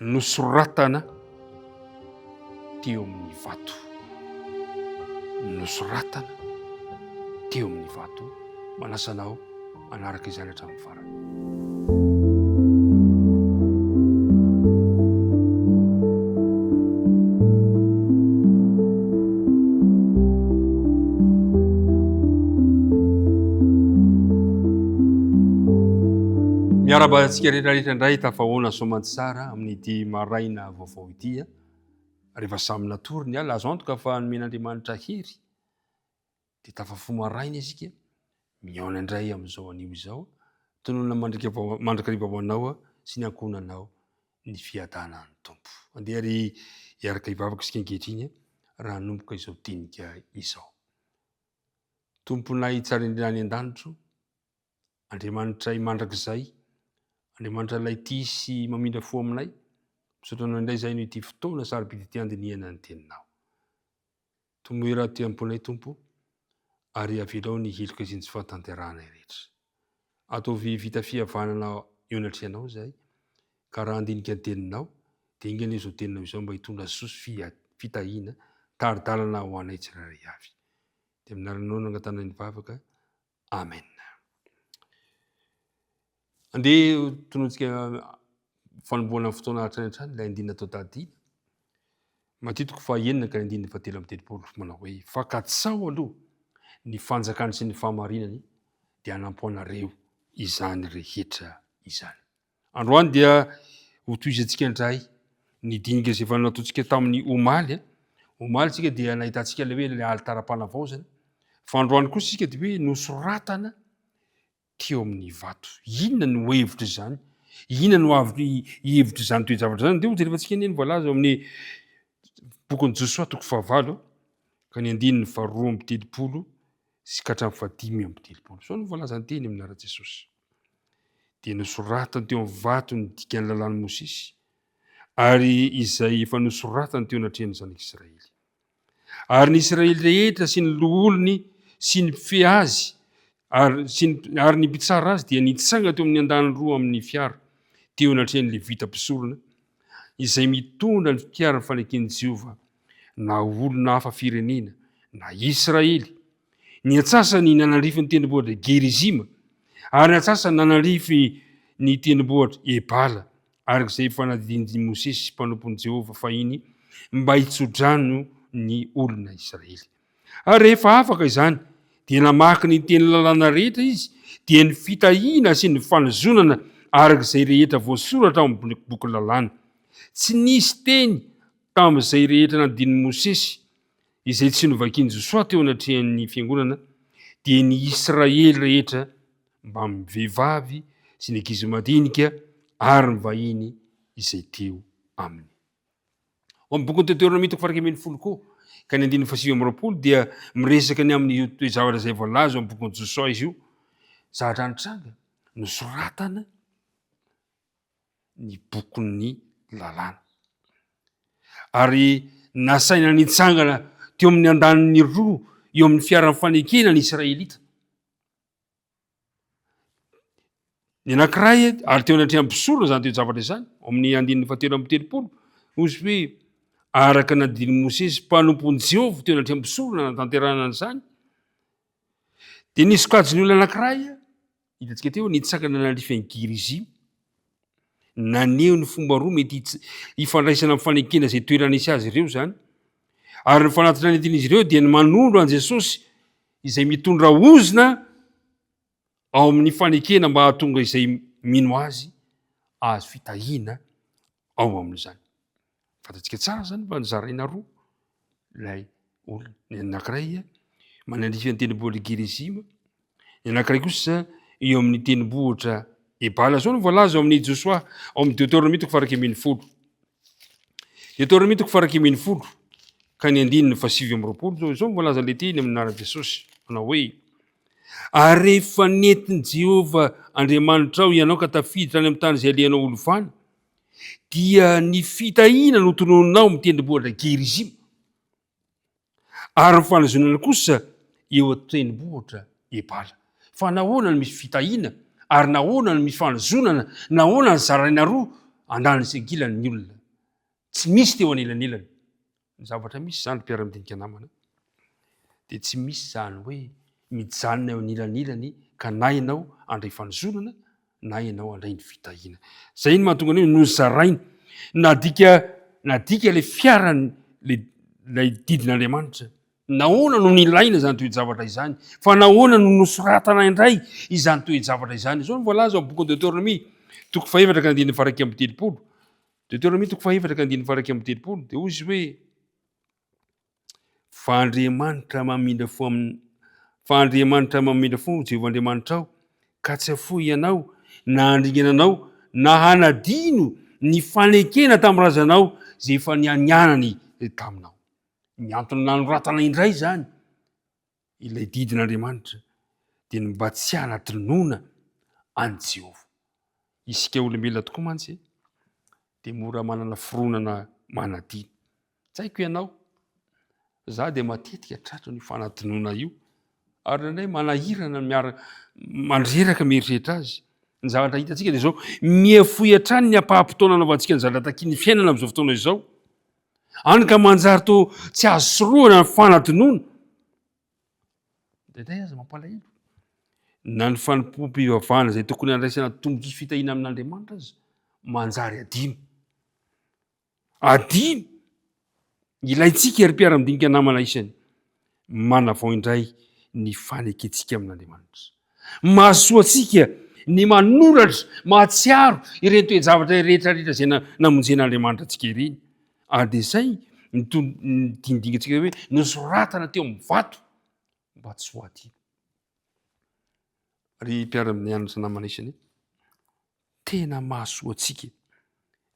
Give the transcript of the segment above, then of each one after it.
nosoratana teo amin'ny vato. Nosoratana teo amin'ny vato. Manasanao manaraka izany hatramin'ny farany. Miarabantsika rehetrarehetra indray tafahoana soamantsy tsara amin'ity maraina vaovao ity rehefa samy natory ny ala azo antoka fa nomen'Andriamanitra hery dia tafafo maraina isika miaona indray amin'izao anio izao tonona mandrakariva ho anao sy ny ankonanao ny fiadanany tompo. Andeha ry hiaraka hivavaka isika ankehitriny raha nomboka izao dinika izao. Tomponay tsara indrina any an-danitro, Andriamanitra mandrakizay, Andriamanitra ilay tia sy mamindra fo aminay, misaotra anao indray izay no ity fotoana sara-pity andiniana ny teninao. Tomoera te-amponay tompo, ary avelao ny heloka iziny tsy fahatanterahana rehetra. Ataovy vita fihavanana eo anatrehanao izay, ka raha andinika ny teninao, dia ingana izao teninao izao mba hitondra sosy fitahina, taridalana ho anay tsirairay avy. Dia aminaranao nangatana ny vavaka. Amen. Andeha tonontsika fanomboana fotoana hatrany ilay andinina tao tadina. Matitiko fa enina ka andinina fa telo amby telopolo manao hoe fakatsao aloha ny fanjakany sy ny fahamarinany dia hanampoanareo izany rehetra izany. Androany dia ho toizantsika indray ny dinika izay efa nataontsika tamin'ny omaly. Omaly tsika dia nahitantsika ilay hoe ilay alitara-panavaozana. Fa androany kosa tsika dia hoe nosoratana teo amin'ny vato. Inona no hevitra izany? Inona no avy hevitra izany toe-javatra izany? Dia hojerevantsika ny voalaza amin'ny bokin'ny Josoa toko fahavalo ka ny andininy faharoa amby telopolo sy ka hatramin'ny fahadimy amby telopolo. Sao no voalaza ny teny amin'ny anaran'i Jesosy. Dia nosoratana teo amin'ny vato ny dikan'ny lalàn'i Mosesy, ary izay efa nosoratana teo anatrehan'ny zanak'i Israely. Ary ny Israely rehetra sy ny loholony sy ny mpife azy ary ny mpitsara azy dia nitsanga teo amin'ny andaniny roa amin'ny fiara teo anatrehan'ny Levita mpisorona, izay mitondra ny fiara ny faneken'i Jehovah, na olona hafa firenena na Israely. Ny atsasany nanarify ny tendrombohitra Gerizima, ary ny atsasany nanarify ny tendrombohitra Ebala, ary izay efa nadininy Mosesy sy mpanompon'i Jehovah fahiny mba hitsodrano ny olona Israely. Ary rehefa afaka izany dia namaky ny teny lalàna rehetra izy, dia ny fitahiana sy ny fanozonana arak'izay rehetra voasoratra ao amin'ny boky lalàna. Tsy nisy teny tamin'izay rehetra nadinin'i Mosesy izay tsy novakian'i Josoa teo anatrehan'ny fiangonana, dia ny Israely rehetra mba mivehivavy sy ny ankizy madinika ary ny vahiny izay teo aminy. Ao amin'ny bokin'ny Deutéronomie toko faharaka ambin'ny folo koa ka ny andininy fahasivy amby roapolo dia miresaka ny amin'ny toe-javatra izay voalaza ao amin'ny bokin'i Josoa izy io. Zavatra nitranga nosoratana ny bokon'ny lalàna. Ary nasaina nitsangana teo amin'ny andaniny roa eo amin'ny fiaran'ny fanekena ny Israelita. Ny anankiray ary teo anatrehan'ny mpisorona izany toe-javatra izany ao amin'ny andininy fahatelo amby telopolo, ozy hoe araka nadinin'i Mosesy mpanompon'i Jehovah teo anatrehan'ny mpisorona natanterahana an'izany. Dia nisy sokajiny olona anankiray hitantsika teo nitsangana nanarify an'i Gerizima, naneho ny fomba roa mety hifandraisana amin'ny fanekena izay toerana nisy azy ireo izany. Ary ny fanatitra ny tian'izy ireo dia ny manondro an' Jesosy izay mitondra ozina ao amin'ny fanekena mba hahatonga izay mino azy fitahiana ao amin'izany. Fantatsika tsara zany fa nizaraina roa ilay olona. Ny anankiray manarify ny tendrombohitra Gerizima, ny anankiray kosa eo amin'ny tendrombohitra Ebala. Zao no voalaza ao amin'ny Josoa ao amin'ny Deutéronomie toko faharaka ambin'ny folo. Deutéronomie toko faharaka ambin'ny folo ka ny andininy fahasivy amby roapolo. Zao voalaza ilay teny amin'ny anaran'i Jesosy manao hoe: ary rehefa nentin'i Jehovah Andriamanitra ao ianao ka tafiditra any amin'ny tany izay alehanao olovana, dia ny fitahiana no tonononao amin'ny tendrombohitra Gerizima, ary ny fanazonana kosa eo an-tendrombohitra Ebala. Fa nahoana no misy fitahiana, ary nahoana no misy fanazonana, nahoana ny zaraina roa andany segilany ny olona tsy misy teo anilanilany ny zavatra misy zany mpiara-midinika namana de tsy misy zany hoe mijanona eo anilanilany ka na ianao andray fanozonana na ianao andray ny fitahina zay iny mahatonga ny hoe nozarainy nadika le fiarany lay didin'Andriamanitra nahoana no nilaina zany toe-javatra izany fa nahoana no nosoratana indray izany toe-javatra izany zao ny voalaza amin'ny boky Deutéronomie toko faefatra ka andininy faraky amby telopolo Deutéronomie toko faefatra ka andininy faraky amby telopolo de hoy izy hoe fa Andriamanitra mamindra fo Jehovah Andriamanitra ao ka tsy afoy ianao na andringananao na hanadino ny fanekena tamin'ny razanao zay efa nianianany taminao miantona nanoratana indray zany ilay didin'Andriamanitra de mba tsy hanatronona any Jehova isika olombelona tokoa mantsy de mora manana fironana manadino tsaiko ianao za de matetika tratro ny fanatonona io ary indray manahirana mandreraka mieritreritra azy ny zavatra hitantsika de zao miafoy hatrany ny apaha-potoana anaovantsika ny zalatakiny fiainana am'izao fotoana izao any ka manjary to tsy azo soroana ny fanatonona de day aza mampalahelo na ny fanompoam-pivavahana zay tokony andraisana tomboky fitahina amin'Andriamanitra azy manjary adino ilaitsika ry mpiara-midinika namana isany manavao indray ny faneketsika amin'Andriamanitra mahasoa atsika ny manoratra mahatsiaro ireny toe-javatra rehetrarehetra zay namonjen'Andriamanitra atsika ireny ary de zay ny dinidingatsika hoe nosoratana teo amin'ny vato mba tsy ho adino ry mpiara-mianatra namana isany tena mahasoa atsika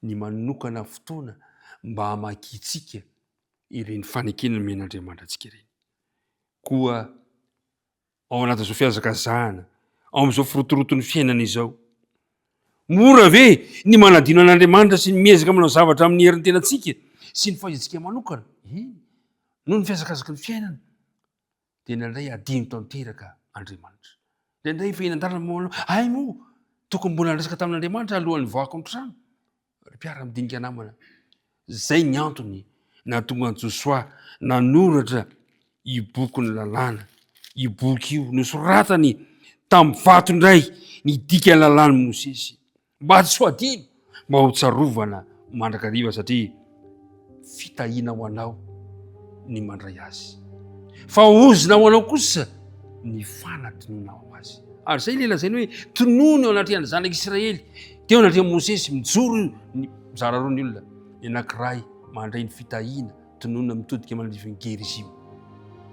ny manokana fotoana mba hamakitsika ireny fanekena men'Andriamanitra atsika ireny koa ao anatin'izao fiazakazahana ao am'izao firotoroton'ny fiainana izao mora ve ny manadino an'Andriamanitra sy ny miezaka manao zavatra amin'ny herin'ny tenatsika sy ny fahaizantsika manokana noho ny fiazakazaky ny fiainana de nandray adino tanteraka Andriamanitra de ndray fa inan-dalana manao ay moa tokony mbola andresaka tamin'Andriamanitra alohan'ny voako ny trano ry mpiara-midinika namana zay ny antony nahatonga an'i Josoa nanoratra io boky ny lalàna io boky io nosoratany tamin'ny vato indray ny dika lalàny Mosesy mba tsy ho adino mba ho tsarovana mandrakariva satria fitahina ho anao ny mandray azy fa ozina ho anao kosa ny fanatonona ho azy ary zay lela zay hoe tonono eo anatrihan'ny zanak'Israely teo anatria Mosesy mijoro ny mizara roa ny olona ny anankiray mandray ny fitahina tononona mitodika manaliviny Gerizima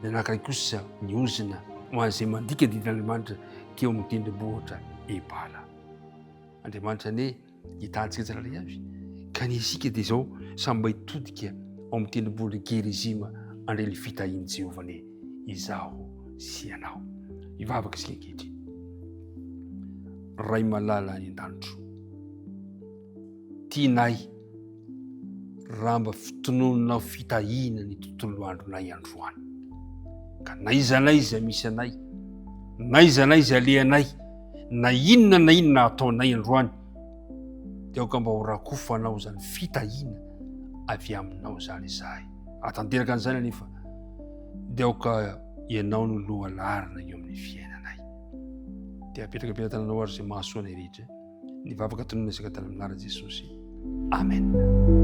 ny anankiray kosa ny ozina ho an'izay mandika didin'Andriamanitra teo amin'ny tendrombohitra Ebala Andriamanitra ane hitantsika tsiraray avy ka ny isika de zao samy mba hitodika ao amin'ny tendrombohitra Gerizima andray ny fitahiny Jehova ne izaho sy ianao ivavaka isika ankehitriny ray malala ny an-danitro tianay raha mba fitonononao fitahina ny tontolo andronay androany ka na iza misy anay na iza alehanay na inona ataonay androany de aoka mba ho rakofanao zany fitahina avy aminao zany izahay atanteraka an'izany anefa de aoka ianao no loha larina eo amin'ny fiainanay de apetraka ampiatananao ary zay mahasoa anay rehetra ny vavaka tonona isaka tany amin'ara Jesosy amen